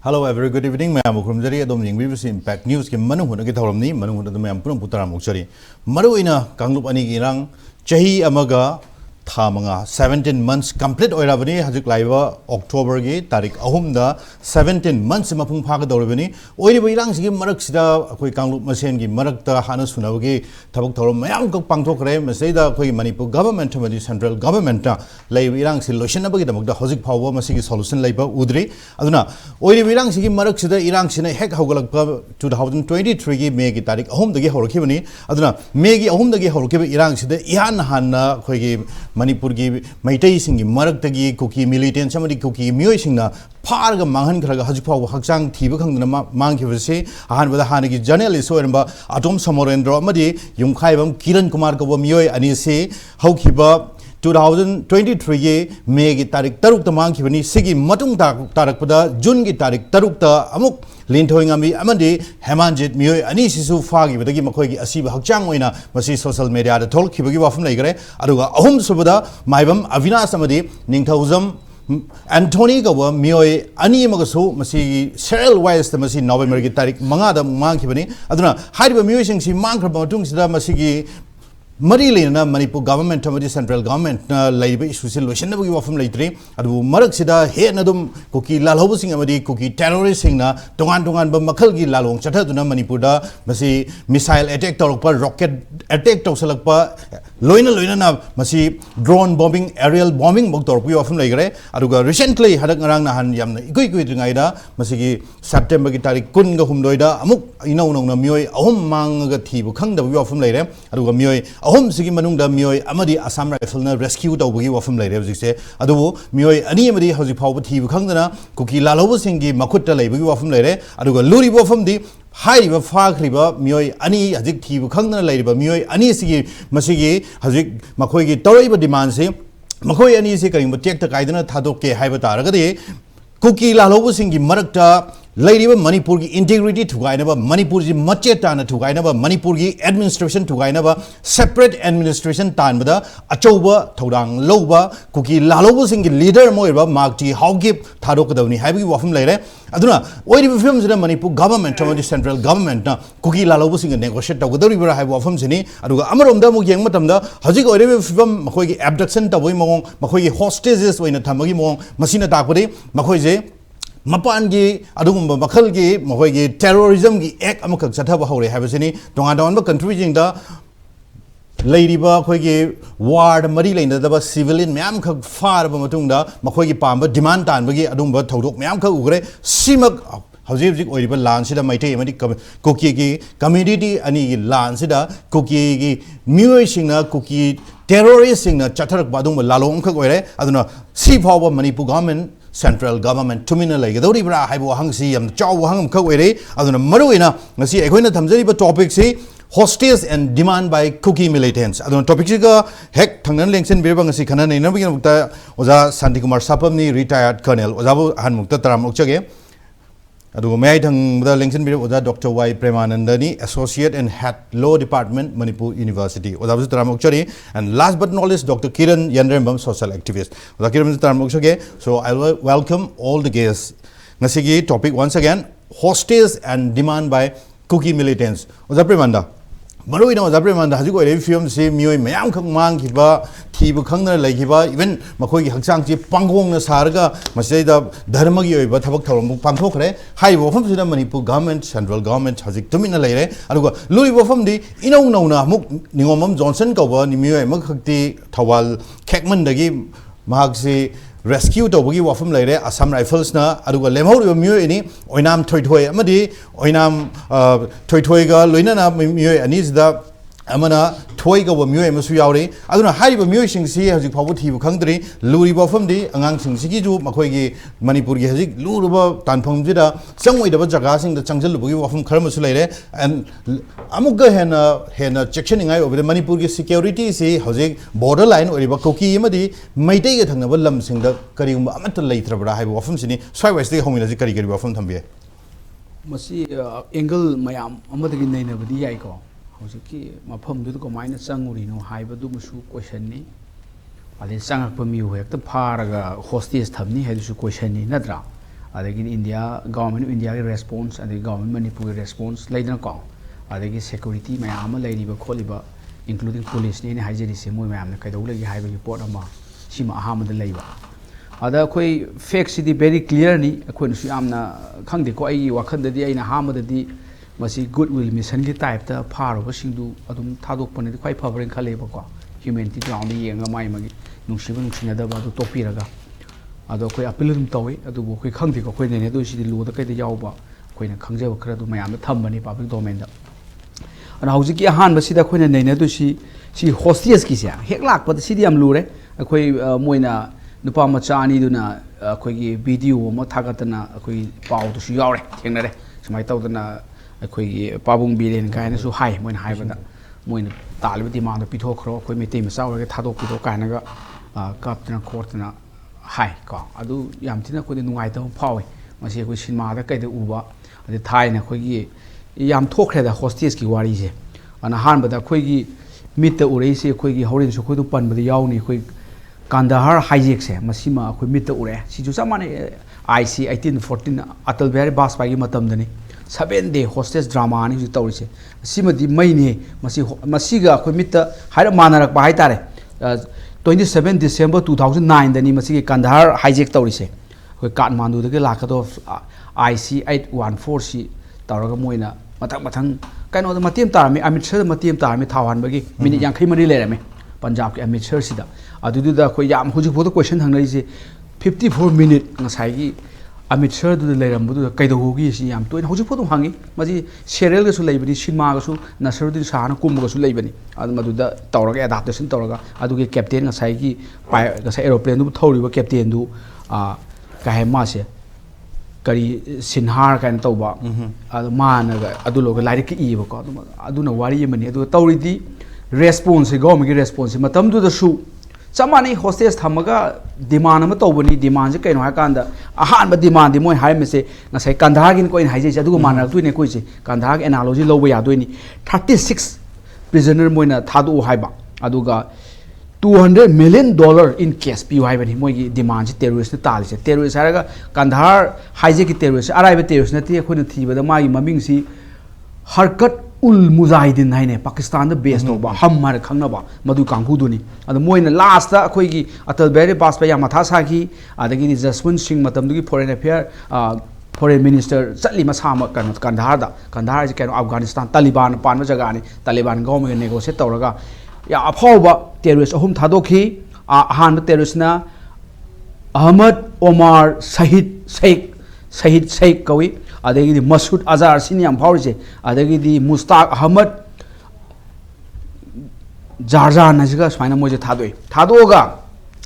Hello, very good evening. I am Krumjari. Adom English Impact News. Ke Manung Hutna ke tharamni Manung Hutna me am puram putaram ukchari. Maruina Kanglup ani girang chahi amaga thamanga 17 months complete oirabani hajuk laiba October gi tarik ahum da 17 months mapung phaga dorabani oiriba irang sigi marak sida akoi Kanglup masen gi marak ta hana sunawgi thabak thorom mayam kak pangthokre masaida akoi Manipur government amadi central government na laiba irang si loishanabagi damakda hojik phawa masigi solution laiba udri aduna oiriba irang sigi marak sida irang sina hek haugalakpa 2023 gi May gi tarik ahum dagi horokibani aduna May gi ahum dagi horokiba irang sida ihan hanna akoi gi Manipur gi Maitai singi marak tagi Kuki Militants amadi Kuki Miyoi singna Parga Mangan Kraga Hajipa Haksang Tibakang Manki Han with the Hanaki journalist or Atom Samorendra Madi Yumkaibam Kiran Kumar Miyoi Anisi Haukiba 2023 May Tarik Taruk the Manki Sigi Matung Tarakpada Jungi Tarik Tarukta Amuk Lintoingami Amadi Hemanjit Miyoi Anisisu Fagi with the Gimakogi Asiba Hakchangwina Masi social media the talk Kibagiwa from Lagre Aduga Ahum Subada Maibam Avina Samadi Ningtauzam Anthony Gawa Miyoi Ani Magasu Masi Serial Wise the Masi November Tarik Mangada Mankibani Aduna Haiba Musing si Mankra Batung Sida Masigi Marilina Manipur government amadi central government na laiba issue solution na wafum laitri adu marak sida he nadum Kuki lalhabu sing amadi Kuki terrorist sing na tongan ba makal gi lalong chataduna Manipur da masi missile attack torokpa rocket attack tosalakpa loina na masi drone bombing aerial bombing bok torpu wafum laigre aduga recently hadak ngarang na han yamna ikui dringai da masi gi September gi tarik kun ga humdoi da amuk inau na miyoi ahum mang ga thibu khang da wafum laire aduga miyoi ahum sigi manungda miyoi amadi Assam rifle na rescue tawbagi wafum laire hojikse adubu miyoi ani amadi hojik phawba thibu khangdana Kuki lalhabu singi makhutta laibagi wafum laire aduga luri wafum di Haiba Fakriba Miyoi Ani Hajik Thibu Khangdana Laiba Miyoi Ani Sigi Masigi Hajik Makoigi Toriba demands Makoi Ani Sikarim take the Kaidana Tadoke Haiba Taragadi Kuki Lalobu Singi Marakta Lady Manipur integrity to Gainaba, Manipur Machetana to Gainaba, Manipur administration to Gainaba, separate administration Tanbada, Achoba, Todang, Loba, Kuki Lalobu Singi leader Moiba, Markti, Hawgip, Tadokadoni, Habi Wafum later. Aduna, why do we film the Manipur government, the central government, Kuki Lalobu Sing negotiate with the river have Wafum Sini, Aduga Amarum Yang Matamda, Hajiko film Makoi abduction, Tawimong, Makoi hostages in a Tamagimong, Masina Takuri, Makoise. Mapangi adumba makalgi mahoigi terrorism gi act amakak chathaba hore habasini tonga ba contributing da ladiba khoigi ward mari laina da civilian myam khak far ba matungda makhoigi pamba demand tan bagi adumba thodok myam khak ugre simak hojik oiriba lan sida maite amadi Kuki gi community ani gi lan sida Kuki gi miyoi singna Kuki terrorist singna chatharak badung lalong khak oire aduna si phawa Manipur government central government tumina like the Ribra Haibo Hangsi and Chow Hang Kawere, Aduna Maruina, Nasi Equina Tamzariba topic say hostage and demand by Kuki militants. Adon topic Hek Tangan links in Birbangasi Kanan in Nabika was a Shantikumar Sapam, retired colonel, was Abu Hanmukta Taramukchage. Adu may tang the links in Birba Dr. Y. Premananda, Associate and Head Law Department, Manipur University. Was Taramukchari, and last but not least, Dr. Kiran Yendrembam, social activist. So I will welcome all the guests. Nasigi topic once again, hostage and demand by Kuki militants. Was Premananda? Maruina was Premananda, has you got a film say Mui Mayam Mang Kiba, Tibu Kanga like Hiba, even Makogi Haksangi, Pangong Sarga, Maseda, Dharmagi, but Tabak Pangokre, High Wofum to the Manipur government, central government, has it Tumina Lere, Aruga, Louis Wofum di, Inona, Muk, Ningomum Johnson Gover, Nimu, Makati, Tawal, Kekman Dagi, Magsi. Rescue to Wagi Wafum Lere, Assam rifles na, Aduga Lemo, Muni, Oinam Toitoy Amadi, Oinam Toitoiga, Luinana, Mui, and is the Amana, Toiga, Mui, Masuari. I don't know how you musing see as you poverty country, Luri Wafum de, Angang Singiju, Makogi, Manipuri, Luruba, Tanpum Jida, some way the Jagasing, the Changel Wafum Kermasulere, and Amuga Hena checking eye over the Manipuri security, say, Hosing, borderline, or Kuki Yamadi, may take it and Lam sing the Karim Amatal later, but I have often seen it, so I was the home in the Kari Wafum Tambia. Masi angle Mayam, Amadagin Navadi Aiko. Hosiki, Mapum do the minor Sangurino, Hibadu Musu question. I then sang up a mew, the paraga hostage tabni had to question Nadra. adagi India government of India response adagi government Manipur response laidana ko adagi security mayam lairiba kholiba including police ni haijeri se moi mayam na kaidau lagi haiba report ama sima ahamada laiba ada koi facts di very clear ni koi su amna khangde ko ai wakhan da di aina hamada di masi goodwill mission ki type ta pharo ba singdu adum thadok pane di khoi phabren khale ba ko humanity ground di yenga mai magi nungsiba nungsina da ba du topiraga ado koi appeal dum tawi adu bo koi khangde ko koi ne do si di lu da kai da yaw ba koi na khangje ba khara du mayam da thambani public domain da ana hauji ki han ba si da koi ne do si hostage ki sia hek lak pa si di am lu re koi moina nupa macha ani duna akhoi video ma thagatana akhoi pau tu su yaure thengnare samai tawdana akhoi pabung bilen kaina su hai moina haibada moina talib demand pithokro akhoi mete ma saure thadok pithok kaina ga kaptana courtna hai ko adu yam thina ko nungai ta phawe masi akhoi cinema da kai da uba ade thaina akhoi gi yam thokre da hostage ki wari je ana han bada akhoi gi mit ta urei se akhoi gi horin su khoi du pan bada yauni akhoi Kandahar hijack se masima akhoi mit ure si ju samane IC 1814 atal bihari bajpai gi matam dani 7-day hostage drama ani ju tawri se sima di mai ne masiga akhoi mit haira manarak ba hai tare 27 December 2009 dani masigi Kandahar hijack tawri se akhoi Kathmandu da ke lakado IC 814 si tawraga moina mathang kaino da matem tarami Amit Shah matem tarami thawan bagi minute 53 lerame Punjab ke Amit Shah sida aduda ko yam huju photo question hangnai je 54 minute ngasai gi Amit Shah du leiram bu kaido gi si yam toin huju photo hangi maji serial ga su leibani cinema ga su Nasaruddin Shah na kum ga su leibani adu maduda tawraga adaptation tawraga adu ge captain ngasai gi ngasai aeroplane du thori ba captain du ka he ma se kari sinhar kan tawba adu mana ga adu lo ga lairik ki ba ko adu na wari mani adu tawri di response government ki response matam du da su samani hostage thamaga demand ama tawbani demand je kaino ha kanda ahan ba demand di moi hai me se ngasai Kandahar gin ko in hai je adu mana tu ne ko je Kandahar analogy loba ya doini 36 prisoner moina thadu hai ba aduga $200 million in cash pi hai bani moi gi demand je terrorist ne tal se terrorist haraga Kandahar hai je ki terrorist arai ba terrorist na ti khoi thi ba da mai maming si harkat ul mujahidin haine Pakistan da base to ba hammar khangna ba madu kanghu duni adu moina last da khoi gi atal bihari bajpai ya matha sa gi adagi ni Jaswant Singh matam du gi foreign affair foreign minister chatli masama kan Kandahar ji kan Afghanistan Taliban pan jaga ni Taliban government negotiate tawraga ya aphawa terrorist ahum thadokhi ahan terrorist na Ahmad Omar Shahid Sheikh kawi adagi di Masud Azhar sini am phawri adagi di Mustaq Ahmad Jarjan najiga swaina moje thadoga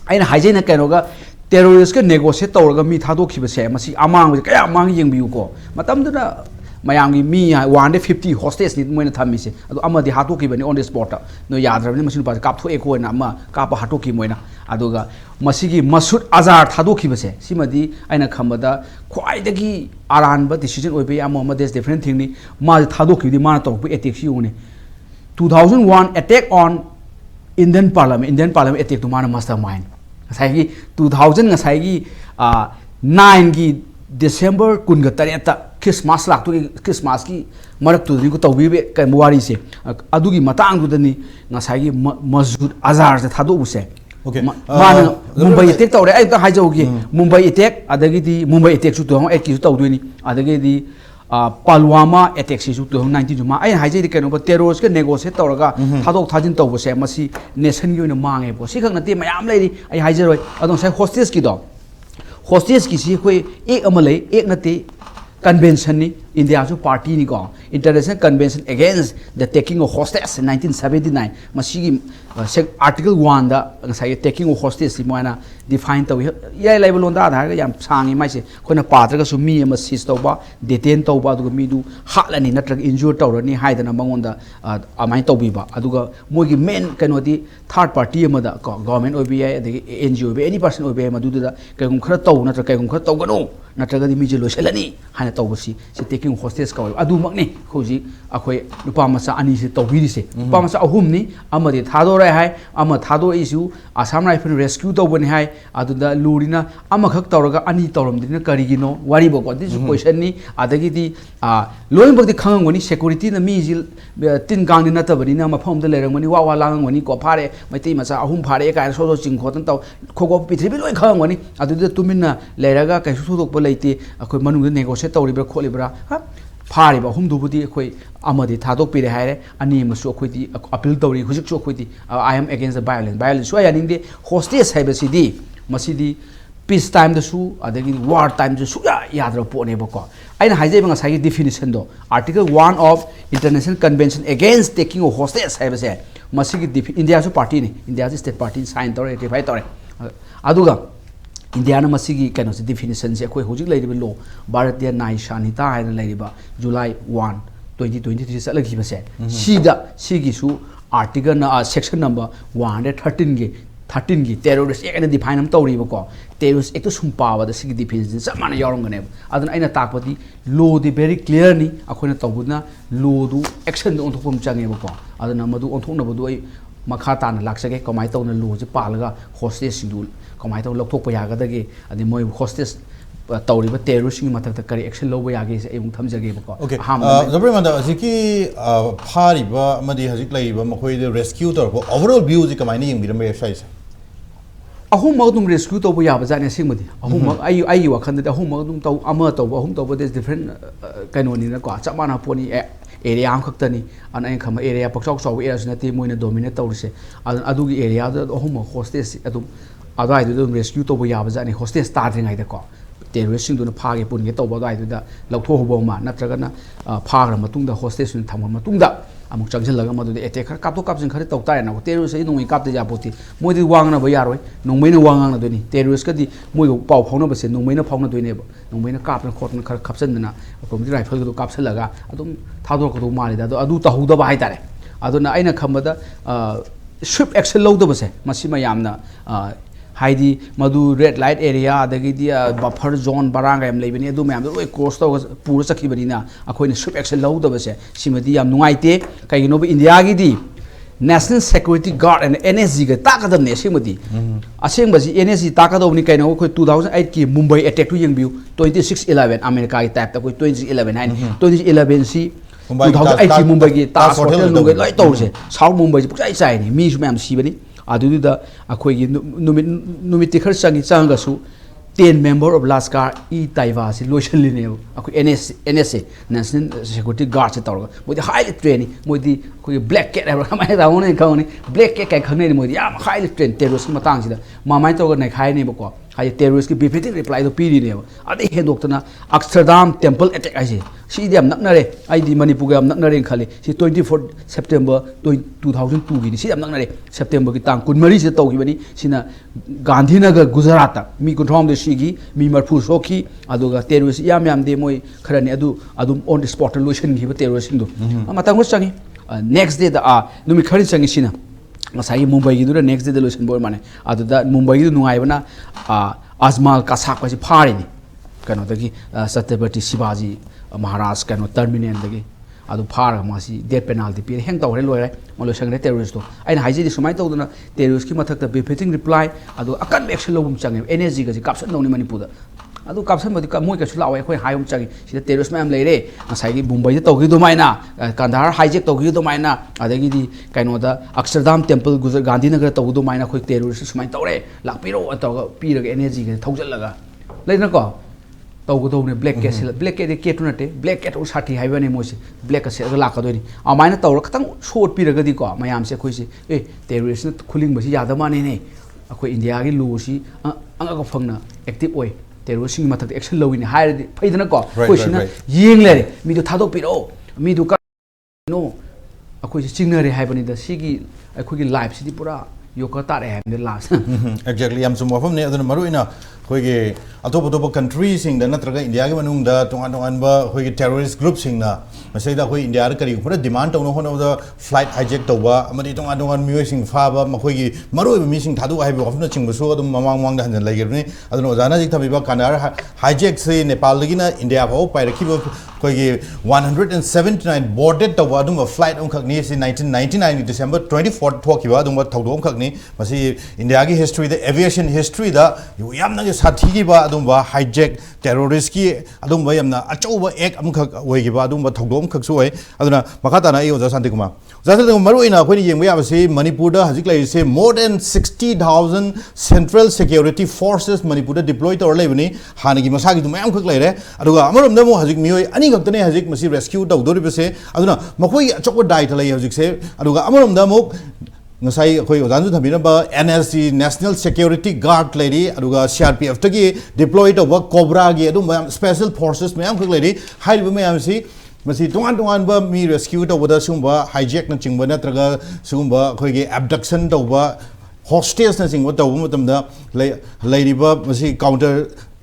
aina haijena kainoga terrorist ka negotiate tawraga mi thadokhiba se masi amang kaya amang yengbiu ko matamduna mayamgi mi 150 hostage ni moina thammi se adu amadi hatokiba ni on the spot no yadrabni masin pa kap thoi ko na ma kap hatoki moina aduga masigi Masud Azhar thadokhiba se simadi aina khambada khwaidagi aranba decision oibe amama des different thing ni ma thadokhi di ma to attack si une 2001 attack on Indian Parliament attack to mana mastermind ngasai 2000 ngasai gi 9 gi December kun ga tareta Christmas lak tu Christmas ki marak tu ni ko tawbi ka muwari se adugi matang du dani ngasai gi Masud Azhar se thadu use okay mana Mumbai attack tawre ai ta haijau gi Mumbai attack adagi di Mumbai attack su to ek ki su tawdu ni adagi di Palwama attack si su to 19 juma ai haijai di kano ba terrorist ka negotiate tawraga thadok thajin tawbo se masi nation gi na mange bo si khang na te mayam leiri ai haijaroi adong sai hostage ki do hostage ki si khoi ek amalai ek nate convention ni India su party ni ko international convention against the taking of hostage in 1979 masigi article 1 da sai taking of hostage si moina define to ya level on da da yam sangi mai se khona patra ga su mi ama sis to ba detain to ba du mi du halani natrak injure to ni haidana mangonda amai to bi ba aduga mogi main kanodi third party ama da government obi adi NGO be any person obi ma du da kai gum khara to natrak kai gum khara to gano natraga di mi je lo selani है तौबसी से taking hostage का अदुमकनी खोजी अखोय नुपा मचा अनि से तौबिरिसे नुपा मचा अहुमनी अमदि थादोरे हाय अम थादो issue Assam rifle rescue तौबनि हाय अदुदा लुरिना अमखक तौरगा अनि तौरमदिना करिगिनो वारिबो को दिस क्वेश्चन नि अदगिदि लोइबगदि खंगंगनि सिक्युरिटी न मी तिन गांनि नतबनिना मफमदा लेरंगनि वा लांगनि को फारे मैतै मचा अहुम फारे काय सोजो चिंखोतन तौ खोगो पृथ्वी लोइ खंगंगनि अदुदा तुमिना लेरगा कैसु सुदोकबो लेते अखोय मनुंग नेगोशिएट तौरिब्रा खोलिब्रा फारिबा हुमदुबुदी अखोय अमदि थादोक पिरे हायरे अनि मसु अखोयदि अपील तौरि हुजिक सु अखोयदि I am against the violence so यानिंग दे होस्टेज हाइबसिदी मसिदी पीस टाइम दसु अदगी वार टाइम दसु याद्र पोनेबको आइना हाइजेब ngasai definition do article 1 of international convention against taking of hostage हाइबसे मसिगी इंडिया सु पार्टी ने इंडिया स्टेट पार्टी साइन तौरे रेटिफाई तौरे अदुगा इंडिया न मसिगी कैनो से डिफिनेशन से कोई हुजिक लेरिबे लो भारतीय न्याय संहिता हाइना लेरिबा जुलाई 1 2023 चलगी बसे सीदा सीगिसु आर्टिकल न सेक्शन नंबर 113 के 13 की टेररिस्ट एक्ट डिफाइन हम तौरीबको टेररिस्ट एक्ट सुम पावदा सिगी डिफिनेशन सब माने यारंगने अदन आइना ताकपति लो दि वेरी क्लियरली अखोना तौबुना लो दु एक्शन दु ओंथोपम चंगेबको अदन मदु ओंथोनबदु आई मखा ताना लाक्सगे कमाय तौना लो जे पालगा होस्टेज सिंदु कमाय तौ लक्थोप यागदगे अदि मोय होस्टेज तौरीबा टेररिस्ट मथक करी एक्शन लोबा यागे से एमुं थमजगेबको ओके जबरे मंदा अजिकी फारिबा मदि हजिक लैबा मखोय दे रेस्क्यू तौरबो ओवरऑल व्यू जी कमायने यंगिरम वेबसाइट अहुम मगदुम रेस्क्यू तौबो याबा जाने सिंगमदि अहुम आई वखंदे अहुम मगदुम तौ अमा तौबो अहुम तौबो दे डिफरेंट कैनोनी न को चमाना पोनी एरिया हम खक्तनी अन आई खम एरिया पक्साउ साउ एरिया सनते मोइना डोमिनेट तौरिसे अदुगी एरिया द अहुम होस्टेज अदुम अदाय दु रेस्क्यू तौबो याबा जाने होस्टेज ताद्रिङाय द को टेररिस्ट सिंदुना फागे पुनगे तौबो अदाय दु द लौथोहबो मा नत्रगना फाग्र मतुंगदा होस्टेज सुन थम मतुंगदा अमुक चंगजलगा मदुदे एटेक खर कापतो कापसिन खरे तौताय ना टेररिस्ट आई नोंगै कापते जापोती मोदि वांगना ब यारोय नोंमैना वांगना दोनी टेररिस्ट कदि मोय पाव फाउना बसे नोंमैना फाउना दोइने नोंमैना कापना खोटना खर खपसनना कोमति राइफल गदो कापसलगा अदुम थादोरकदो मालिदा अदु तहुदबा हाइतारे अदुना आइना खमबदा स्विफ्ट एक्शन लौदबसे मसिमा यामना हाइदी मधु रेड लाइट एरिया अदगिदी बफर जोन बरांग एम लेबनी अदु मैम लोय क्रॉस तो पूरा चखिबनीना अखोइने स्विफ्ट एक्शन लौदबसे सिमदी याम नुंगाइते कइनो इंडिया गिदी national security guard and NSG ग ताकदमने सिमदी असेंबजी एनएसजी ताकदोबनी कइनो अखोइ 2008 की मुंबई अटैक टू यंगबिउ 2611 अमेरिका की टाइप ता कोइ 2011 हाइन 2011 सी 2008 की मुंबई की ताज होटल नुगे लय तौसे साउथ मुंबई पुचाई चाइनी मीसु मैम सिबनी अदुदा अखोइगी नुमिति खर संगी चांगसु 10 मेंबर ऑफ लास्कार ई ताइवा से लोइसलिने अखोइ एनएसए नेशनल सिक्योरिटी गार्ड से तौरगा मोदि हाईली ट्रेन मोदि अखोइ ब्लैक कैट हाइबा खमाय दावने खौनी ब्लैक कैट काय खंगने मोदि याम हाईली ट्रेन टेररिस्ट की मतंग सिदा मामाय तौगा नै खायने बको हाई टेररिस्ट की बिफिटिंग रिप्लाई तो पीरीने अदे हेदोक्तना अक्षरधाम टेंपल अटैक आइसे सीदे हम नक्नरे आइदी मणिपुर हम नक्नरे खाली सी 24 सेप्टेम्बर 2002 गिनी सी हम नक्नरे सेप्टेम्बर की तांग 19 से तौगिबनी सिना गांधीनगर गुजरात मी कुंथ्रॉम दे सीगी मी मरफु सोखी अदुगा टेररिस्ट याम याम दे मोय खरने अदुम ऑन द स्पॉट लोशन गिबा टेररिस्ट दो मतंग चंगी नेक्स्ट डे द नुमि खरि चंगी सिना ngasai Mumbai gi dura next day the lotion boy mane adu da Mumbai gi nungai bana Ajmal Kasak pasi phari ni kano dagi Satyapati Shivaji Maharaj kano terminal dagi adu phar masi death penalty pi heng tawre loire molo sangre terrorist to aina haiji di sumai tawduna terrorist ki mathak ta befitting reply adu akan action lobum change energy ga ji caption noni Manipur da adu caption bodi moy ka sulaw ai khoi hayum changi sida terrorist mayam leire ngasai gi Mumbai da tawgi do maina Kandahar hijack tawgi do maina adagi di kaino da Akshardham temple Gujarat Gandhinagar tawgi do maina khoi terrorist sumai tawre lakpiro ataga piraga energy ga thaujal laga leina ko तौगदौने black cat केट नटे black cat साथी हाइबने मोसे black से लाकदोनी अमायना तौर खतंग Schott पिरगदी को मयाम से अखोइसे a terrorist खुलिंग बसी यादा माने ने अखोइ इंडिया की लूसी अंगा फंगना एक्टिव ओय टेररिस्ट सिंग मथक एक्शन लविने हाइरदि फैदना को कोइसिना येंग लेरे मिदु थादो पिरो मिदु का नो अखोइसे चिंगनरे हाइबनी द सिगी अखोइगी लाइफ सिदि पूरा योका तारे है लास्ट एक्जेक्टली हम सुम वफम ने अदन मरुइना ꯑꯩꯈꯣꯏꯒꯤ ꯑꯇꯣꯞ ꯑꯇꯣꯞꯄ ꯀꯟꯇ꯭ꯔꯤꯁꯤꯡꯗ ꯅꯠꯇ꯭ꯔꯒ ꯏꯟꯗꯤꯌꯥꯒꯤ ꯃꯅꯨꯡꯗ ꯇꯣꯉꯥꯟ ꯇꯣꯉꯥꯟꯕ ꯑꯩꯈꯣꯏꯒꯤ ꯇꯦꯔꯣꯔꯤꯁ ꯒ꯭ꯔꯨꯞꯁꯤꯡꯅ ꯃꯁꯤꯗ ꯑꯩꯈꯣꯏ ꯏꯟꯗꯤꯌꯥꯗ ꯀꯔꯤꯒꯨꯝꯕ ꯗꯤꯃꯥꯟ ꯇꯧꯅꯕ ꯍꯣꯠꯅꯕꯗ ꯐ꯭ꯂꯥꯏꯠ ꯍꯥꯏꯖꯦꯛ ꯇꯧꯕ ꯑꯃꯗꯤ ꯇꯣꯉꯥꯟ ꯇꯣꯉꯥꯟꯕ ꯃꯤꯑꯣꯏꯁꯤꯡ ꯐꯥꯕ ꯃꯈꯣꯏꯒꯤ ꯃꯔꯨꯑꯣꯏꯕ ꯃꯤꯁꯤꯡ ꯊꯥꯗꯣꯛ ꯍꯥꯏꯕ ꯋꯥꯐꯝꯅꯆꯤꯡꯕꯁꯨ ꯑꯗꯨꯝ ꯃꯃꯥꯡꯗ ꯍꯟꯖꯤꯟ ꯂꯩꯈꯤꯕꯅꯤ ꯑꯗꯨꯅ ꯑꯣꯖꯥꯅ ꯍꯧꯖꯤꯛ ꯊꯝꯕꯤꯕ ꯀꯅꯥꯔ ꯍꯥꯏꯖꯦꯛꯁꯤ ꯅꯦꯄꯥꯜꯗꯒꯤꯅ ꯏꯟꯗꯤꯌꯥ ꯐꯥꯎꯕ ꯄꯥꯏꯔꯛꯈꯤꯕ ꯑꯩꯈꯣꯏꯒꯤ 179 ꯕꯣꯔꯗꯦꯠ ꯇꯧꯕ ꯑꯗꯨꯝꯕ ꯐ꯭ꯂꯥꯏꯠ ꯑꯃꯈꯛꯅꯤ ꯁꯤ 1999 ꯗꯤꯁꯦꯝꯕꯔ 24 ꯊꯣꯛꯈꯤꯕ ꯑꯗꯨꯝꯕ ꯊꯧꯗꯣꯛ ꯑꯃꯈꯛꯅꯤ ꯃꯁꯤ ꯏꯟꯗꯤꯌꯥꯒꯤ ꯍꯤꯁꯇ꯭ꯔꯤꯗ एविएशन हिस्ट्री यामना साथीगिबा अदुंबा हाइजेक टेररिस्ट की अदुंबा यामना अचौबा एक अमखक ओइगिबा अदुंबा थौदोम खकसु ओइ अदुना मखाताना ए ओजा शांतिकुमार मरुइना अखोइनि येंबा याबसे मणिपुर दा हजिक लाइसे more than 60,000 central security forces Manipur deploy तौर लेबनी हानगी मसागी मयाम खक लेरे अदुगा अमरमदा मो हजिक मियोय अनि खक्तने हजिक मसी रेस्क्यू तौदोरिबसे अदुना मखोइ अचौबा दायित्व लೈ हजिकसे अदुगा अमरमदा मो ngasai khoi ojanju thamina ba NSC National Security Guard lady aduga CRPF tagi deploy to ba Cobra gi adum special forces mayam khak lady haiba mayam si masi tongan ba mi rescue to wada sumba hijack na chingba natraga sumba khoi gi abduction to ba hostage na chingba to matam da lady ba masi counter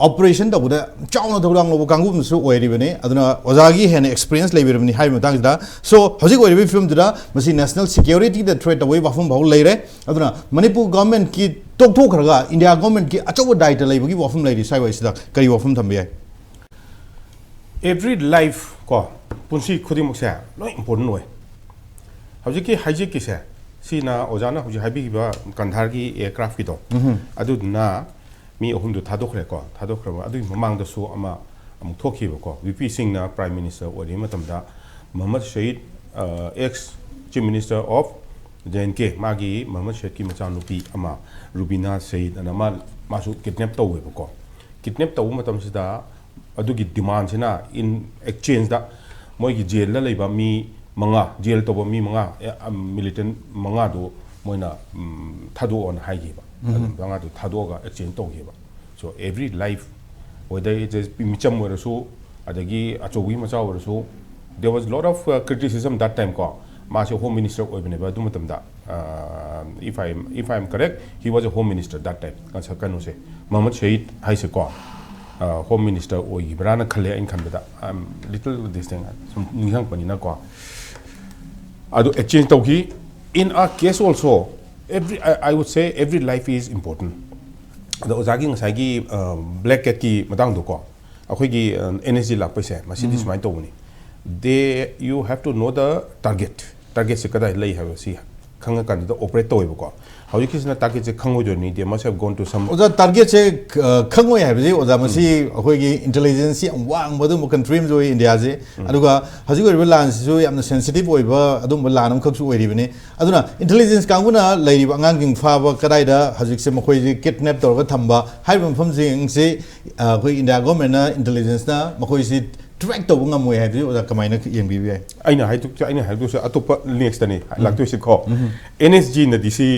operation to wada chauna thorang lo kangu su oiri bane aduna ozagi hen experience leibirni hai matang da so hojik oiri film da masi national security the threat away wafum bau leire aduna manipur government ki tok khraga india government ki achoba dai ta leibagi wafum leiri sai wai sida kari wafum thambe every life ko punsi khudi muksa no important way hojik ki hijack ki se sina ozana hojik habi ba kandhar ki aircraft ki do aduna mi ahumdu thadokre ko thadokra adu mamang da su ama am thokhi ko VP Singh na prime minister ori matam da Muhammad Shahid ex chief minister of JNK magi Muhammad Shahid ki macha nupi ama Rubina Shahid ana ma su kidnap tawe ko kidnap taw matam sida adu gi demand sina in exchange da moi gi jail la leiba mi manga jail to mi manga militant manga do moina thadu on haigi ba banga to thadoga exchange to heba so every life whether it is micham or so adagi achogi macha or so there was a lot of criticism that time ko ma se home minister oibne ba du matam da if I am correct he was a home minister that time kan sa kanu se Muhammad Shahid hai se ko home minister oi brana khale in kan da little this thing some ninghang pani na ko adu exchange to hi in our case also I would say every life is important. The ozagi ngasagi black cat ki matang do ko akhoi gi NSG lak paise masidi smai to ni they you have to know the target se kada lai have si khanga kan do operate to ko how you kisna target se khango jo ni they must have gone to some oza target se khango ya be oza masi akhoi gi intelligence wang bodu mo country jo India je aduga haji go lan su yamna sensitive oi ba adum lanam khak su oi ribne aduna intelligence kanguna lai ba angang ging fa ba kadai da haji se makhoi ji kidnap tor ba thamba hai bam pham jing se akhoi India government na intelligence na makhoi si track to ngam moi hai oza kamai na yeng bi bi aina hai tu se atopa next tani lakto se ko NSG na disi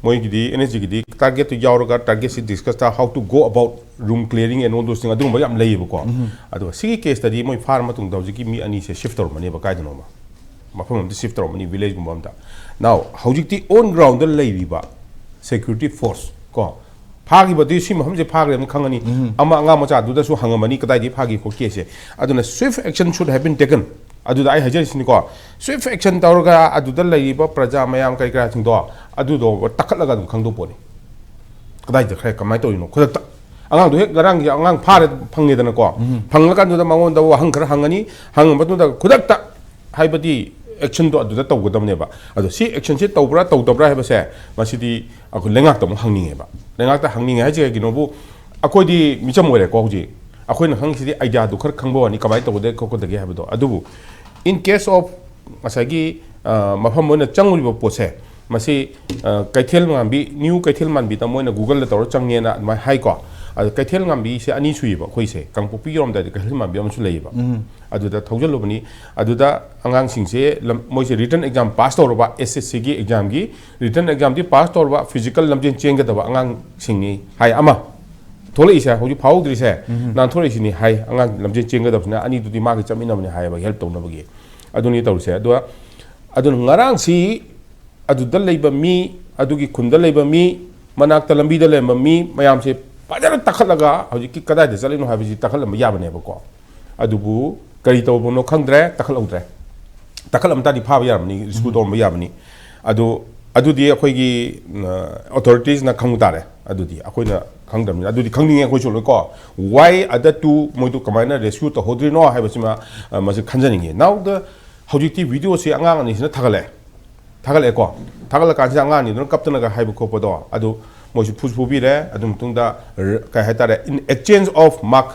moi gidi NSG gidi target to yauraga target se discuss ta how to go about room clearing and all those things adu ba yam lei ko adu sigi case study moi farm tung da ji ki mi ani se shift tor mani ba kai dano ma mafam am shift tor mani village gum bam da now how ji ti on ground da lei ba security force ko phagi ba di sim ham je phagre am khangani ama anga macha du da su hangamani kadai di phagi ko case aduna swift action should have been taken adu da ai hajar sin ko swift action tawraga adu da lei ba praja mayam kai kra thing do adu do takatlaga dum khangdo poni kadai de khre kamai to no khodak angang do hek garang ya angang phare phangni dana ko phangla kan do da mangon da hang khra hangani hang ba da khodak ta haibadi action do adu da tawgadam ne ba adu si action se tawbra tawdabra heba se masidi aku lengak tam hangninge ba lengak ta hangninge ha je gi no bu akoi di micham ore ko ji akoi na hang sidi idea do khar khangbo ani kamai to de ko ko de ge ha do adu in case of masagi mafam mo na changuli ba pose masi kaithel ngambi new kaithel man bi ta mo na google la tor changne na mai hai ko kaithel ngambi se ani sui ba khoi se kangpopi rom da kaithel man bi am su lei ba adu da thoujal lobani adu da angang sing se moi se written exam pass tor ba SSC gi exam gi written exam di pass tor ba physical lamjen cheng ga da ba angang sing ni hai ama thole isa hoju phau dri se nan thole sini hai angang lamjen cheng ga da na ani du di ma gi chamina mani hai ba help to na ba gi adu ni tor se adu ngarang si adu da leiba mi adu gi khunda leiba mi manak ta lambi da leiba mi mayam se ꯐꯖꯅ ꯇꯛꯈꯠꯂꯒ ꯍꯧꯖꯤꯛꯀꯤ ꯀꯗꯥꯏꯗ ꯆꯠꯂꯤꯅꯣ ꯍꯥꯏꯕꯁꯤ ꯇꯛꯈꯠꯂꯝꯕ ꯌꯥꯕꯅꯦꯕꯀꯣ ꯑꯗꯨꯕꯨ ꯀꯔꯤ ꯇꯧꯕꯅꯣ ꯈꯪꯗ꯭ꯔꯦ ꯇꯛꯈꯠꯍꯧꯗ꯭ꯔꯦ ꯇꯛꯈꯠꯂꯝ ꯇꯥꯔꯗꯤ ꯐꯥꯕ ꯌꯥꯔꯝꯅꯤ ꯔꯤꯁꯀ꯭ꯌꯨ ꯇꯧꯔꯝꯕ ꯌꯥꯕꯅꯤ ꯑꯗꯨꯗꯤ ꯑꯩꯈꯣꯏꯒꯤ ꯑꯣꯊꯣꯔꯤꯇꯤꯁꯅ ꯈꯪꯕ ꯇꯥꯔꯦ ꯑꯗꯨꯗꯤ ꯑꯩꯈꯣꯏꯅ ꯈꯪꯗꯕꯅꯤꯅ ꯑꯗꯨꯗꯤ ꯈꯪꯅꯤꯡꯉꯦ ꯑꯩꯈꯣꯏꯁꯨ ꯂꯣꯏꯀꯣ ꯋꯥꯏ ꯑꯗ ꯇꯨ ꯃꯣꯏꯗꯨ ꯀꯃꯥꯏꯅ ꯔꯦꯁꯀ꯭ꯌꯨ ꯇꯧꯍꯧꯗ꯭ꯔꯤꯅꯣ ꯍꯥꯏꯕꯁꯤꯃ ꯃꯁꯤ ꯈꯟꯖꯅꯤꯡꯉꯦ ꯅꯥꯎꯗ ꯍꯧꯖꯤꯛꯇꯤ ꯚꯤꯗꯤꯑꯣꯁꯤ ꯑꯉꯥꯡ ꯑꯅꯤꯁꯤꯅ ꯊꯥꯒꯠꯂꯛꯑꯦꯀꯣ ꯊꯥꯒꯠꯂꯀꯥꯟꯁꯤꯗ ꯑꯉꯥꯡ ꯑꯅꯤꯗꯨꯅ ꯀꯞꯇꯅꯒ ꯍꯥꯏꯕ ꯈꯣꯠꯄꯗꯣ ꯑꯗꯨ ꯃꯣꯏꯁꯨ ꯐꯨꯕꯤꯔꯦ ꯑꯗꯨ ꯃꯇꯨꯡꯗ ꯀꯩ ꯍꯥꯏꯇꯥꯔꯦ ꯏꯟ ꯑꯦꯛꯆꯦꯟꯖ ꯑꯣꯐ ꯃꯥꯔꯛ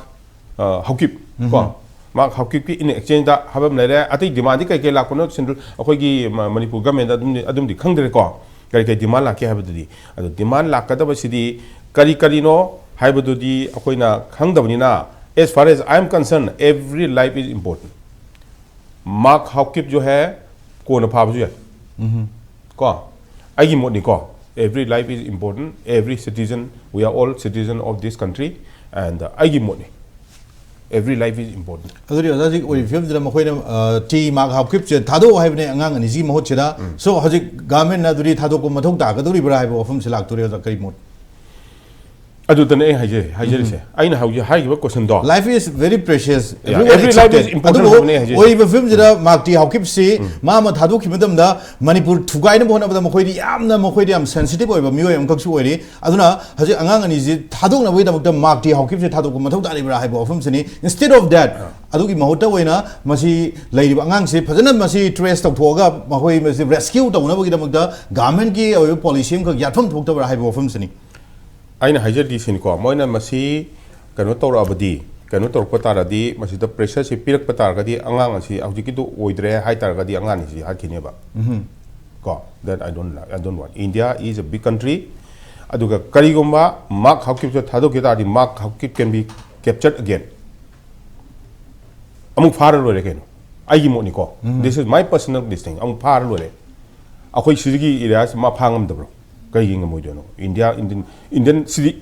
ꯍꯧꯀꯤꯞ ꯀꯣ ꯃꯥꯔꯛ ꯍꯧꯀꯤꯞꯀꯤ ꯏꯟ ꯑꯦꯛꯆꯦꯟꯖꯗ ꯍꯥꯏꯕ ꯑꯃ ꯂꯩꯔꯦ ꯑꯇꯩ ꯗꯤꯃꯥꯟꯗꯤ ꯀꯩ ꯂꯥꯛꯄꯅꯣ ꯁꯦꯟꯇ꯭ꯔꯦꯜ ꯑꯩꯈꯣꯏꯒꯤ ꯃꯅꯤꯄꯨꯔ ꯒꯃꯦꯟꯗ ꯑꯗꯨꯝꯗꯤ ꯈꯪꯗ꯭ꯔꯦꯀꯣ ꯀꯔꯤ ꯗꯤꯃꯥꯟ ꯂꯥꯛꯀꯦ ꯍꯥꯏꯕꯗꯨꯗꯤ ꯑꯗꯣ ꯗꯤꯃꯥꯟ ꯂꯥꯛꯀꯗꯕꯁꯤꯗꯤ ꯀꯔꯤꯅꯣ ꯍꯥꯏꯕꯗꯨꯗꯤ ꯑꯩꯈꯣꯏꯅ ꯈꯪꯗꯕꯅꯤꯅ as far as I am concerned every life is important mark Haokip जो है कोन फाबजु है को आइगी मोटनी को every life is important every citizen we are all citizen of this country and आइगी मोटनी every life is important aduri aji oi film jira makhoi na ti mark haukip che thado haibne angang ani ji mohot chira so hojik government na duri thado ko mathok ta gaduri bra haibo ofum se lak turi kari mot adutane haije se aina hauji haigiba question do life is very precious every life is important oi ba film jira mark ti haukip se ma thado khimedam da manipur thugai na bona ba makhoi di yamna makhoi di yam sensitive oi ba miyo yam kaksu oi ri aduna haji angang ani ji thadok na boi da makta mark ti haukip se thadok ko mathok ta ri bra haibo ofum se ni instead of that adugi mahota oina masi lairi angang se phajana masi trace tok thoga makhoi masi rescue tawna ba gi da makta government ki oi policy ka yatham thok ta bra haibo ofum se ni aina haijadi sinikko moina masi kano tawrabadi kano tawrpa taradi masi da pressure si pirak patargadi angang asi hojiki do oidre hai targadi angang si hakine ba ko that I don't want India is a big country aduga karigomba mark haukip so thado ki tadi mark haukip can be captured again amuk fara lore keno aigi moni ko this is my personal this thing amuk fara lore akoi sirigi areas ma phangam dabro kari ngam moidono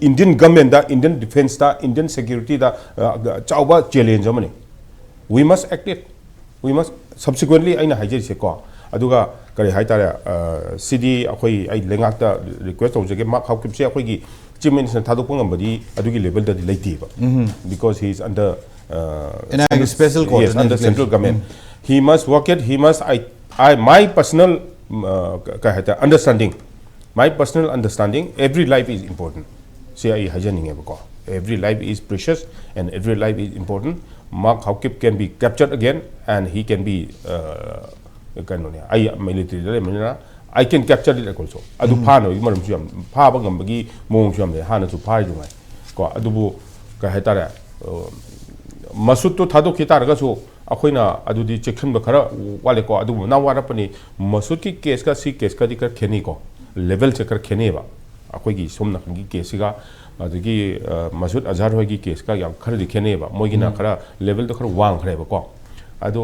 Indian government da Indian defense da Indian security da chauba challenge amane we must act it we must subsequently aina hajer se ko aduga kari haitara cd akoi ai lengak ta request tawjage mark haukip se akoi gi chief minister thadok ngambadi adugi level da leiti ba because he is under special court yes, under central government he must work it he must my personal understanding my personal understanding every life is important see I hajaning ko every life is precious and every life is important mark haukip can be captured again and he can be I military I can capture it also adu phano maram su yam pha ba ngambagi mong su yam le hana su phai du mai ko adubu ka hetara masut to thado ki targa su akoina adudi chection ba khara wale ko adu na wara pani masut ki case ka si case ka dikar kheni ko level checker khene ba akoi gi somna gi case ga adigi masut azhar hoi gi case ka yam khara di khene ba moi gi na khara level to khara wang khare ba ko ado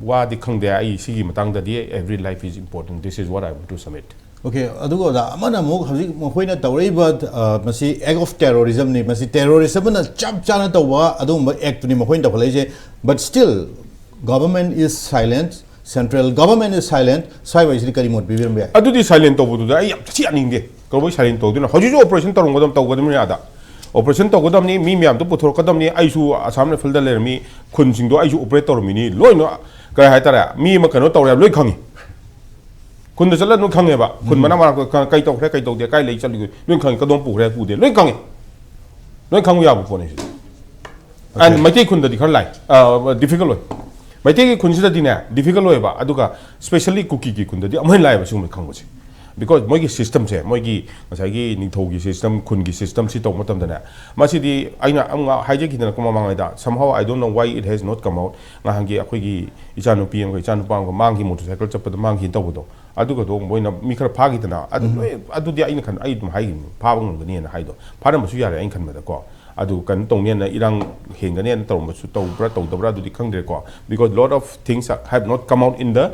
wa di khangde ai si gi matang da di every life is important this is what I want to submit okay adugo da amana mo hauji mohoina tawrei ba masi act of terrorism ni masi terrorism na chap chana tawwa adum act ni mohoin da khalai je but still government is silent central government is silent sai wai sri kari mot bibir me adudi silent to budu da ai chi aning de ko boy silent to dina hoju operation tarong godam to godam ni ada operation to godam ni mi myam to puthor kodam ni ai su asam na filda ler mi khun sing do ai su operate tor mi ni loi no kai hai tara mi ma kano to loi khangi kun da chala nu khange ba kun mana ma kai to khre kai to de kai lei chali loi khangi kadom pu khre pu de loi khangi loi khangu ya bu pone and mai te kun da di khar lai difficult loi mai te ki kun sida di na difficult loi ba aduga specially Kuki ki kun da di amai lai ba sum khang ba because moi gi system se moi gi masai gi ningthau gi system kun gi system si to matam da na masi di aina amga haije ki na ko ma da somehow I don't know why it has not come out nga hangi akoi gi ichanu pm ko ichanu pang ko mang gi motorcycle chap da mang gi to do aduga do moi na mi khara phagi da na adu di aina khan ai dum hai gi pha bang ngani na hai do phara ma su yare ain khan ma da ko adu kan tong ne na irang hen ga ne to ma su to bra to da bra du di khang de ko because lot of things have not come out in the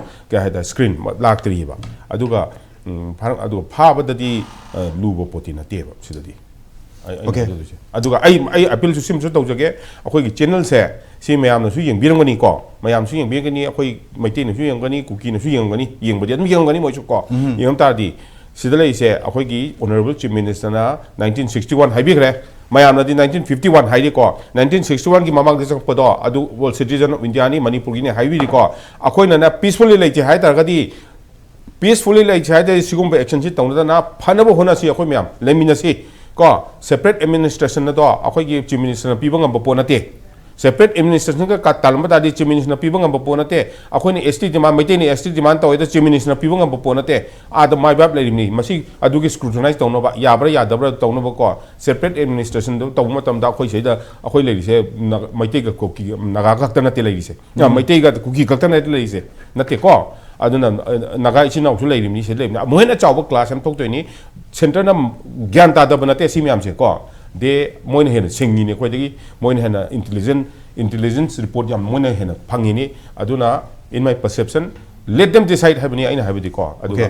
screen lak tri ba aduga adu phaba da di lubo poti na te ba sidadi okay aduga ai appeal su sim su to jage akoi gi channel se si mayam na su yeng birang gani ko mayam su yeng bi gani akoi maite na su yeng gani Kuki na su yeng gani yeng ba di yeng gani moi su ko yeng ta di sida lei se akhoi gi honorable chief minister na 1961 haibi gre mayam na di 1951 haidi ko 1961 gi mamang de chak podo adu world citizen of India ni Manipur gi ne haibi ri ko akhoi na peacefully lei che hai tar ga di peacefully lei che hai de sigum be action chi tong na phana bo hona si akhoi myam lemina si ko separate administration na do akhoi gi chief minister na pibang am bo na te separate administration ka talma da di chief minister na pibang am bo na te akhoi ni ST demand mai te ni ST demand to da chief minister na pibang am bo na te ad mai bab le ni masi adu gi scrutinize tong no ba ya bra ya da bra tong no ba ko separate administration do tong ma tam da akhoi se da akhoi le se mai te ga Kuki naga ka ta na te le se ya mai te ga Kuki ka ta na te le se na te ko aduna naga ichi na su le ni se le mo hena chaw ba class am tok to ni center na gyan ta da ba na te sim yam se ko de moin hen singni ne ko de moin hen intelligence report yam moin hen phangi ni aduna in my perception let them decide have ni aina have di ko aduna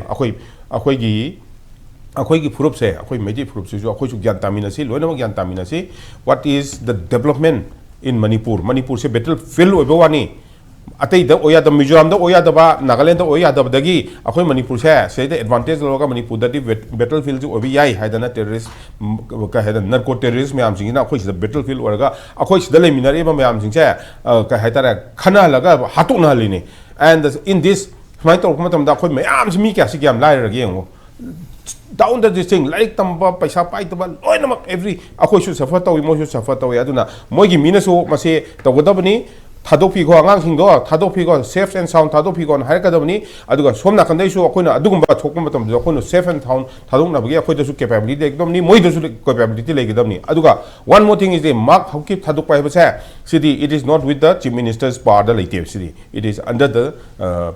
akhoi gi phurup se akhoi meji phurup se jo akhoi su gyan tamina si loina ma gyan tamina si what is the development in Manipur se battlefield obo wani atai da oya da Mizoram da oya da ba Nagaland da oya da dagi akhoi Manipur se the advantage lo ga Manipur da di battlefield ju obi yai haidana terrorist ka haidana narco terrorist me am sing na akhoi se battlefield or ga akhoi se da le minare ba me am sing se ka haidara khana laga hatuk na lini and in this mai to kuma tam da akhoi me am mi kya si kyam lai ra ge ngo down the thing like tamba paisa pai to ba loina every akhoi su suffer to mo su suffer to ya duna moi gi mina su ma se to go da bani 타도피 거 안강신 거 타도피 거 safe and sound 타도피 거는 할 거다 보니 아두가 somna 간다 이슈 아코나 아두금 바 조금 바텀 아코나 safe and sound 타동 나버게 아코도 수 capability एकदम 니 모이도 수 capability ले기दम 니 아두가 one more thing is the mark how keep 타독 바 해보세 city it is not with the chief minister's power the like city it is under the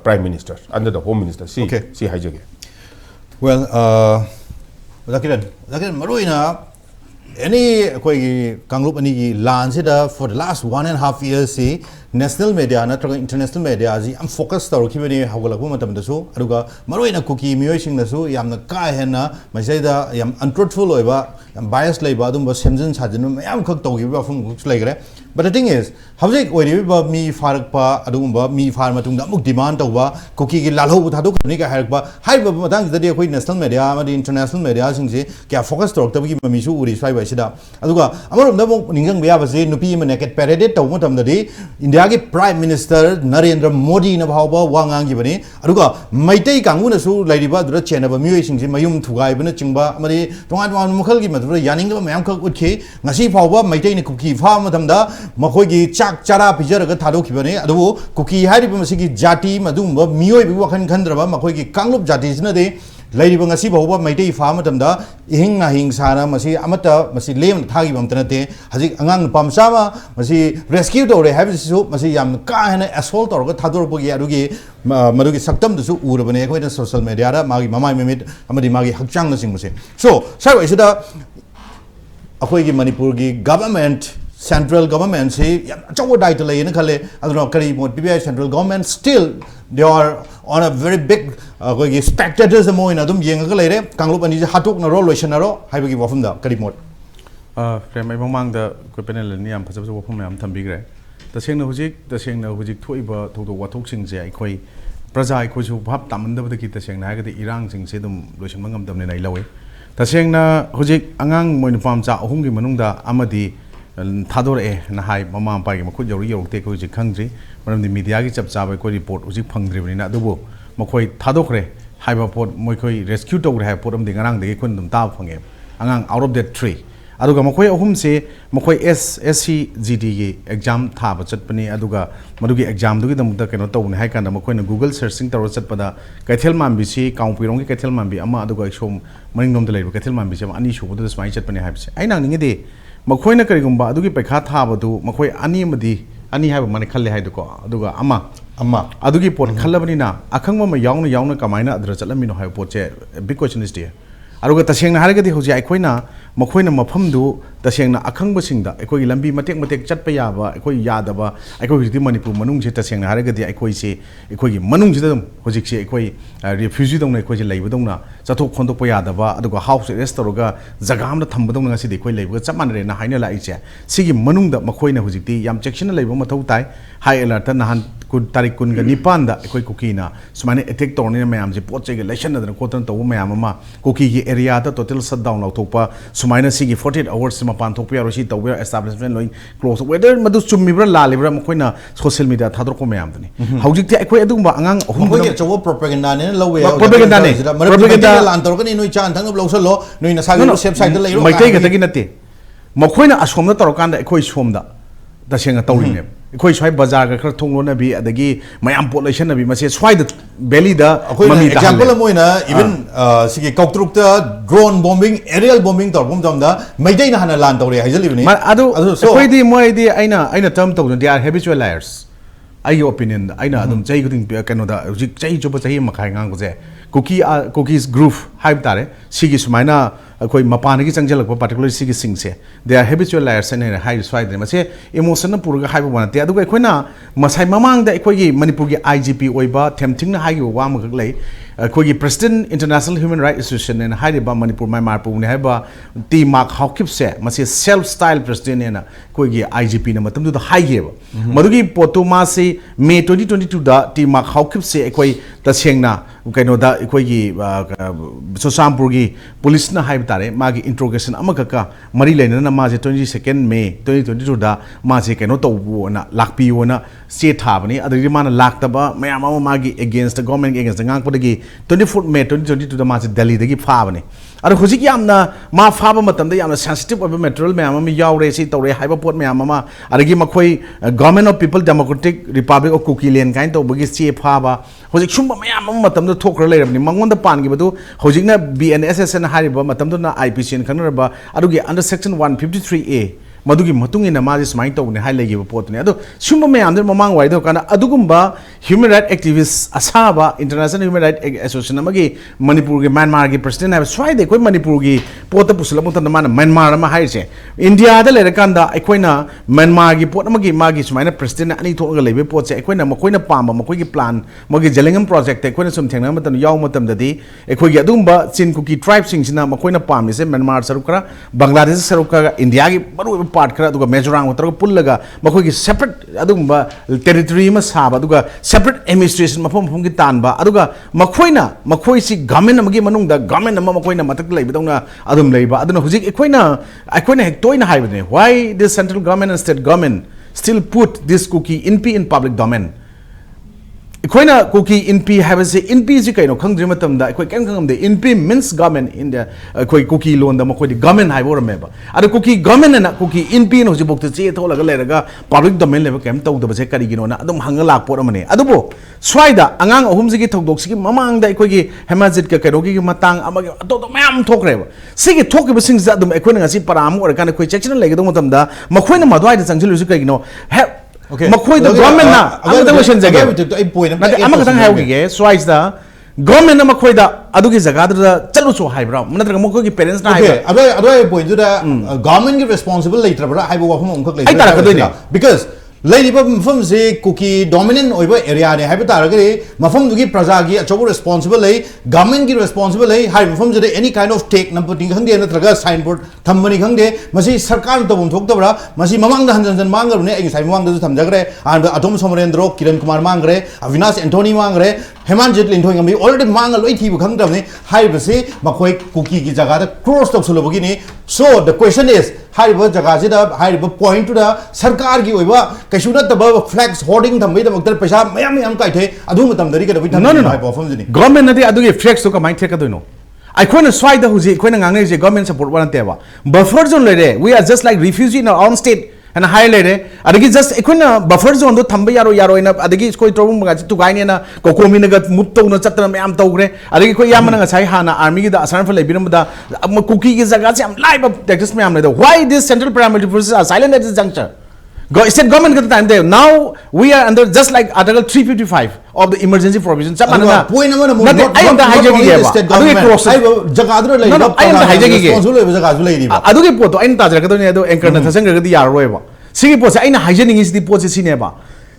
prime minister under the home minister see okay. see 하이저게 well Kiran maruina any koi Kanglup ani gi lan se da for the last 1.5 years see national media na international media ji am focus tar ki bani hawala ko matam da su aduga maruina Kuki miyoi sing da su yam na ka hena masai da yam untruthful oiba yam bias leiba adum ba semjin sajin mayam khak to gi ba phung lai gre but the thing is howjik oi ba mi farak pa adum ba mi far matung da muk demand to ba Kuki gi lalho bu thadu ni ka harak ba hai ba matang da de koi national media ma international media sing se kya focus tor ta gi mi su uri sai ba sida aduga amarom da mo ningang ba ba se nupi ma naked paraded to matam da di India gi Prime Minister Narendra Modi na bhawba wangang gi bani aduga maitai kangu na su lairi ba dura chena ba miyoi sing se mayum thugai bana chingba amari tongan tongan mukhal gi madura yaning ba mayam khak utkhi ngasi phawba maitai ni Kuki pha matam da makhoi gi chak chara pijara ga thado ki bani adu Kuki hari ba masi gi jati madum ba miyoi bi wakhan khandra ba makhoi gi Kanglup jati sina de lairi ba ngasi phawba maitai pha matam da ihing nga hing sana masi amata masi lem thagi bam tanate hajik angang pamsa ma masi rescue to re have su masi yam ka hena assault or ga thador bo gi adugi madugi saktam du ur bane ko social media ra magi mamai memit amadi magi hakchang na sing mase so sai wai sida akoi gi Manipur gi government central government say chawo dai to le na khale adno kari mo PBI central government still they are on a very big spectators mo in adum yeng ga leire Kanglup ani hatuk na ro loisan na ro hai gi wafum da kari mo Prem Pebam mang da ko panel ni am phajab wafum am thambi gre taseng na hujik thoi ba thok wathok sing je khoi praja khoi su bhap tamanda ba ki taseng na ga de irang sing se dum loisan mangam dam ne nai lawe taseng na hujik angang moin pam cha ahum gi manung da amadi thador e na hai mama pa gi makhut yori yorte ko ji khangri maram di media gi chap cha ba ko report uji phangdri bani na dubo makhoi thadokre hai ba pot moi khoi rescue to hai pot am de ngarang de khun dum ta phange angang out of that tree aduga makhoi ahum se makhoi SSC GD gi exam tha ba chat pani aduga madugi exam dugi dam da keno to ne hai kan da makhoi na Google searching tar chat pada kaithel mambi si kaung pirong gi kaithel mambi ama aduga som maning dom de lei kaithel mambi se ani shu bu da smai chat pani hai se ai nang ninge de makhoi na kari gumba adugi pekha tha ba du makhoi ani madi ani hai ba mane khalle hai du ko aduga ama adugi pot khallabani na akhang ma yauna kamaina adra chalamino hai pot che big question is there aruga taseng na harga di hoji aikhoina makhoi na mafam du तसेंगना अखंगबसिंगदा अखोई लंबी मतेक मतेक चटप याबा अखोई यादबा अखोई हुजिति मणिपुर मनुंग से तसेंगना हारगदि अखोई से अखोई मनुंग से दम हुजिक से अखोई रिफ्यूजी दंना अखोई से लैबदंना चथोक खोंदोक यादबा अदुगा हाउस अरेस्ट तौरगा जगह अमदा थंबदंना ngasi de khoi leiba chap manre na haina la iche sigi manung da makhoi na hujikti yam section leiba mathau tai high alert na han kun tarik kun ga nipan da khoi kuki na sumane attack torni na mayam je pot che ga election na kotan to mayam ma kuki gi area da total shutdown lau thokpa sumaina sigi 48 hours ma pan thokpa ro si to establishment loin close whether madu chummi bra la libra makhoi na social media thador ko mayam ni hujikti khoi adum ba angang hum ko chowo propaganda ne lowe propaganda ne propaganda lan tor ka ni noi chan thang lo so lo noi na sa web site da lai ro mai tagi nate मखोइना असोमदा तौरकांदा अखोई सोमदा तसेंगा तौरिने अखोई स्वाई बाजार का खर थोंगलोना भी अदगी मयाम पोलेशन भी मसे स्वाई वैली दा ममी एग्जांपल मोइना इवन सिगे कौतरुक ड्रोन बॉम्बिंग एरियल बॉम्बिंग तौरबम तमदा मैदैना हना लान तौरे हाइजलिबनी अदु अखोइदी मोइदी आइना टर्म तौदन they are habitual liars I opinion आइना अदुम चाहि गुदिं कनोदा हुजिक चाहि जोब चाहि मखाय ngang को जे कुकीज ग्रुप हाइब तारे सिगी सुमाइना अखोई मपान की चंगजलक पार्टिकुलर सिगी सिंग से दे आर हैबिचुअल लायर्स ने हाइ स्वाइद मसे इमोशन पुरगा हाइब बनते अदुगा अखोइना मसाइ ममांग दा अखोई मणिपुर की आईजीपी ओइबा थेमथिंग हाइग वा मगक लै अखोई president international human right association ने हाइबा मणिपुर माइमारपुर ने हाइबा टी मार्क हाउकिप से मसे सेल्फ स्टाइल प्रेसिडेंट ने अखोई आईजीपी ने मतम दु हाइगेब मदुगी पोतो मासे मे 2022 दा टी मार्क हाउकिप से अखोई तसेंगना कइनोदा अखोई सोसामपुर की पुलिस ना हाइब तारे मागी इंट्रोगेशन अमका मरी लेना माजे 22 मे 2022 दा माजे कइनो तौबोना लाकपियोना से थाबनी अदगी माना लाक्तबा मयाम मागी against the government against the गांगपदगी 24 मे 2022 दा माजे दिल्ली दगी फाबनी अरे हुजिक यामना मा फाबा मतम दा यामना सेंसिटिव ओबे मटेरियल मयाम म यावरे सी तौरे हाइबा पोट मयाम मा अदगी मखोई government of people democratic republic of Kuki land काइन तौबगी से फाबा हुजिक सुम मयाम मतम दा थोखर लेरबनी मंगोन दा पानगी बदु हुजिकना बीएनएसएस न हाइबा मतम दु ना आईपीसी खनरबा अदुगी अंडर सेक्शन 153A मधुगी मतुंगिना माजे समाई तौने हाइ लेगिबा पोतने अदो सुम मयाम ममांग वाइदो काना अदुगुम्बा ह्यूमन राइट एक्टिविस्ट असाबा इंटरनेशनल ह्यूमन राइट एसोसिएशन अमगी मणिपुर के म्यांमार की प्रेसिडेंट है स्वाइदे कोई मणिपुर की पोत पुसलम तन मान म्यांमार अमा हाइसे इंडिया दा लेरकांदा अखोइना म्यांमार की पोत अमगी मागी सुमाइना प्रेसिडेंट अनि थोगा लेबे पोत से अखोइना मखोइना पाम मखोइ की प्लान मगी जेलिंगम प्रोजेक्ट अखोइना सुम थेंगना मतन याव मतम ददी अखोइ अदुम्बा चिनकुकी ट्राइब सिंगसिना मखोइना पाम से म्यांमार सरुकरा बांग्लादेश सरुकरा इंडिया की बरु पार्ट खरा दुगा मेजोरांग उतर पुल्लगा मखोई सेपरेट अदुगुम्बा टेरिटरी मा साबा दुगा सेपरेट एडमिनिस्ट्रेशन मफम फम की तानबा अदुगा मखोई सी गवर्नमेंट अमगी मनुंग दा गवर्नमेंट अमा मखोइना मतक लेबदौना अदुम लेबा अदुना हुजिक अखोइना हेक तोइना हाइबने why the central government and state government still put this Kuki Inpi in public domain अखोइना कुकी इनपी हैबसे इनपी जी कइनो खंगद्रि मतम दा अखोइ केम खंगम दे Inpi means government in the अखोइ कुकी लोन दा मखोइ गवर्नमेंट हाइबो रमेबा अरे कुकी गवर्नमेंट ना कुकी इनपी नो जिबोक चे थोलगा लेरगा पब्लिक डोमेन लेबा केम तौदबसे करिगिनो ना अदुम हंग लाक पोर अमने अदुबो स्वाइदा अंगांग अहुम जिगी थौदोक सिगी ममांग दा अखोइ हेमाजित का करोगी मतंग अमगे अतो मयाम थोकरेबा सिगी थोकिबा सिंग जा अदुम अखोइना ngasi param or kan अखोइ सेक्शन लेगदो मतम दा मखोइना मदवाइ दा चंगसिलुसु कइगिनो Okay. मखोई द गवर्नमेंट ना अमदा क्वेश्चन जगे अमका तंग हाउगे स्वाइस दा गवर्नमेंट ना मखोई दा अदुगी जगह दा चलु सो हाइब्रा नत्र मखोई की पेरेंट्स ना हाइब्रा अबे पॉइंट दा गवर्नमेंट की रिस्पांसिबल लेत्रबरा हाइबो वाफम उनखक लेत्र आई तारा कदोइने बिकॉज़ लेरिबा मफम से कुकी डोमिनेंट ओइबा एरिया ने हाइबा तारगरे मफम दुगी प्रजा की अचोबो रिस्पांसिबल ले गवर्नमेंट की रिस्पांसिबल ले हाइ मफम जे any kind of take number टिंग खंगे नत्रगा साइन बोर्ड थंबनी खंगे मसी सरकार तबम थोकतबरा मसी ममांग दा हंजन मांगरने एगी साइ ममांग दा थमजगरे आन अतोम समरेंद्र किरण कुमार मांगरे अविनाश एंटोनी मांगरे हेमान जेटलिन थोंगमी ऑलरेडी मांग लोइ थीबो खंगदबने हाइबसे मखोइ कुकी की जगह दा क्रॉस तोक्सुलबगिनी सो द क्वेश्चन इज हाइबा जगह से दा हाइबा पॉइंट दा सरकार की ओइबा कैसु नतबा फ्लैग्स होर्डिंग थंबे दमक्तर पैसा मयाम मयाम काइथे अदु मतम दरी कदबि थन हाइबा फम जनी गवर्नमेंट नदी अदुगी फ्लैग्स तो कमाइ थे कदोइनो अखोइना स्वाइदा हुजी अखोइना ngangne जे गवर्नमेंट सपोर्ट वनतेबा बफर जोन लेरे we are just like refugee in our own state and high lere adagi just ekhona buffer zone do thamba yaro ina adagi koi tobum ga tu gaine na kokomi na ga mutto na chatna me am tawgre adagi koi yamna ga sai hana army gi da asan for lebiram da kuki gi jaga se am live tactics me am le why this central paramilitary forces are silent at this juncture State government got time there. Now we are under just like Article 355 of the emergency provision. Point not only the state government. I am the hijacking. Aduke poto I nta jagado ne ado anchor na thasang gadi yaroi ba. Sigi po sa I na hijacking is the po si ne ba.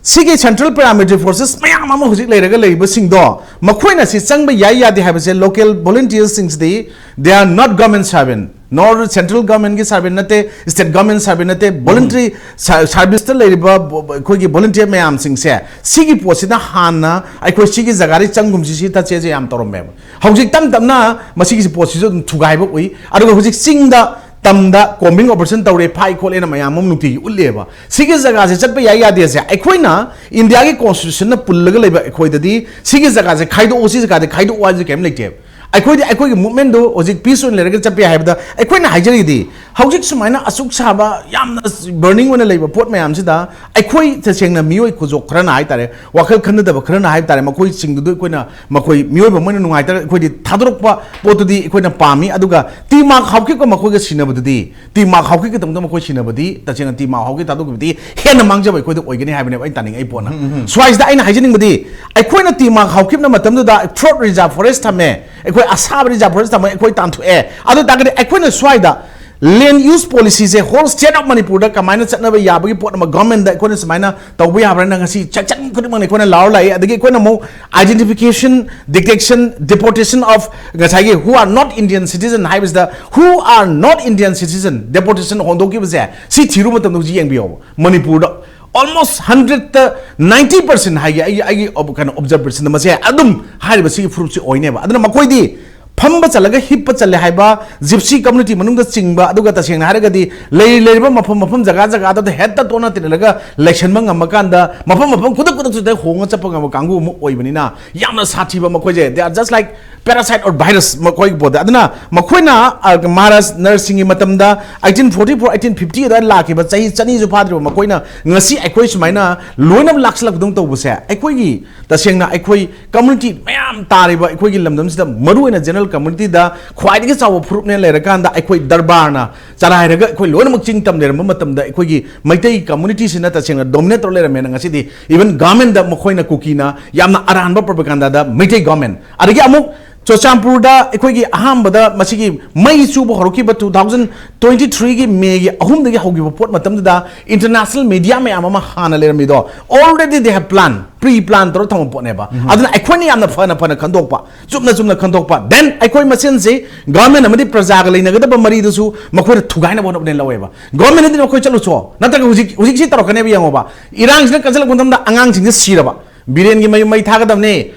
Sigi central paramilitary forces mayam ama hujik lai raga lai ba sing do. Makhoi na si chang ba yai ya de have say local volunteers things they are not government servant. Nor central government ki servant nate, state government servant nate, voluntary service to lai ba koi ki volunteer mayam sing se. Sigi po si na hana I koi sigi zagari changum si ta che am torom me. Hujik tam na masigi si po si jo thugai ba ui. Ado hujik sing da tamda combing operation tawre phai khole na mayam nuti ulleba sigi jaga se chatpa yai ya de se aikoina india ki constitution na pullaga leba aikoi dadi sigi jaga se khaido osi jaga de khaido wa je kem lekte aikoi movement do ojik peace on lerega chapya haibda aikoina haijari di hojik sumaina asuk saba yamna burning one leba pot mayam sida aikoi te sengna mioi khujok khara na hai tare wakhal khanda da khara na hai tare makoi singdu do koina makoi mioi ba moina nungai tare koi di thadrok pa pot di koina pami aduga ti mak hawki ko makoi ga sina budi ti mak hawki ke tamda makoi sina budi ta chenga ti mak hawki taduk budi hena mangja bai koi do oigani haibne ai taning ai pona swais da aina haijening budi aikoi na ti mak hawki na matam da throat reserve forest thame aikoi asab reserve forest thame aikoi tanthu e adu tagade aikoi na swaida land use policies a whole state of Manipur da kamaina chatna ba yabagi pot ma government da kone samaina tawbu yabra na ngasi chachan kone mane kone law lai adagi kone mo identification detection deportation of ngasai who are not Indian citizen hai is the who are not Indian citizen deportation hondoki bza si thiru matam do ji yengbiyo Manipur da almost 190% hai ai kind of observation da mase adum hai ba si fruit si oine ba aduna makoi di Pamba chalaga hippa chale haiba gypsy community manungda chingba aduga taseng haragadi leiba mafam jaga jaga da head ta tona tinalaga election mang amakanda mafam kudak de honga chapanga kangu mu oibanina yamna sathiba makoje they are just like parasite or virus makoi boda aduna makoina maras nursing matamda 1844 1850 da lakiba chai chani ju phadro makoina ngasi aikoi sumaina loina lakslak dong tobuse aikoi gi tasengna aikoi community mayam tariba aikoi gi lamdam sida maruina general community da khwai gi chaw fruit ne le rakanda aikoi darbar na charai raga aikoi loina mak ching tam der matam da aikoi gi maitai community sina tasengna dominate ro le ramena ngasi di even government da makoina Kuki na yamna aranba propaganda da maitai government adagi amuk Chochampur da ekhoi aham bada masigi mai chu bo horoki ba 2023 gi May gi ahum da gi hogi ba pot matam da international media me ama hana le mi do already they have plan pre-plan tro thong pot ne ba aduna ekhoi ni amna fana khandok pa chumna khandok pa then ekhoi masen se government amadi praja ga leina ga da ba mari du su makhoi thugai na bon ne lawe ba government ni makhoi chalu cho nata ga hujik si taro kane bi yango ba irang sina kansel gondam da angang sing si ra ba biren gi mai thagadam ne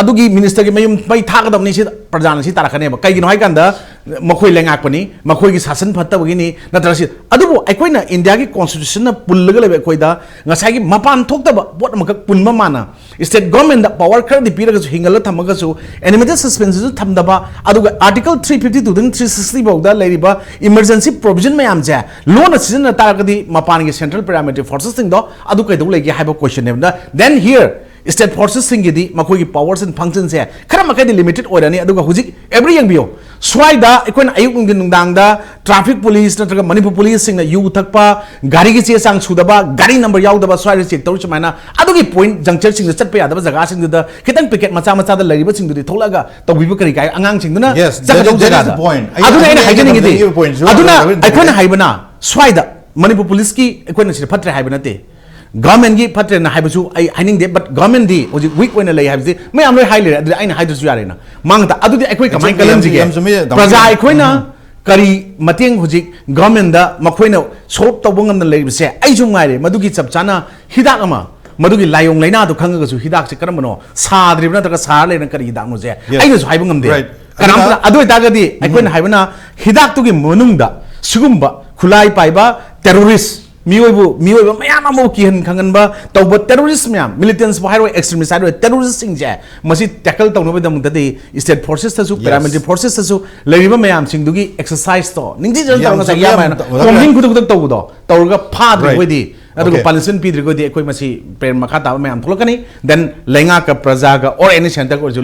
adugi minister gi mayum mai thagadam ne si prajana si tarakane ba kai gi noi kanda makhoi lengak pani makhoi gi sasan phatta bagi ni natra si adubu aikoina india gi constitution na pullaga lebe koida ngasai gi mapan thokta ba bot makak punma mana state government da power khar di piraga su hingala thamaga su animated suspense su thamda ba aduga article 352 then 360 bawda leriba emergency provision mayam ja loan season na taragadi mapan gi central paramilitary forces thing do adu kai do legi haiba question ne then here state forces singidi makoi powers and functions hai khara makai di limited orani aduga hujik every young bio swaida ekoina ayuk nungdang da traffic police natraga Manipur police singna yu thakpa gari gi che sang sudaba gari number yaudaba swaida check tawru chmaina adugi point juncture sing chatpa yadaba jaga sing da kitang picket macha da lariba sing du tholaga tawbibu kari kai angang sing duna yes that is the point aduna ina haijening idi aduna ekoina haibana swaida Manipur police ki ekoina sir phatre haibana te government gi patre na haibasu ai haining de but government di oji weak when lay habsi me am loi high le adu aina haidu yare na mangta adu di ekoi kamai kalam ji ge praja ekoi na kari mateng hujik government da makoina sop tobungam na lei bse ai ju ngai re madugi chapchana hidak ama madugi layong laina du khanga su hidak se karamno sadribna ta sa le na kari hidak no je ai su haibungam de karam adu ta ga di ekoi na haibana hidak tu gi monung da sugumba khulai paiba terrorist miyoibu mayam amu kihan khanganba tawba terrorist myam militants bo hairo extremist hairo terrorist singje masi tackle tawno bedam dadi state forces tasu paramilitary forces tasu leriba mayam singdugi exercise to ningji jan tawna sa yama koming kudu tawdo tawga phadri hoidi adugo punishment pidri godi ekoi masi prem makha ta mayam tholokani then lenga ka praja ga or any center ko ju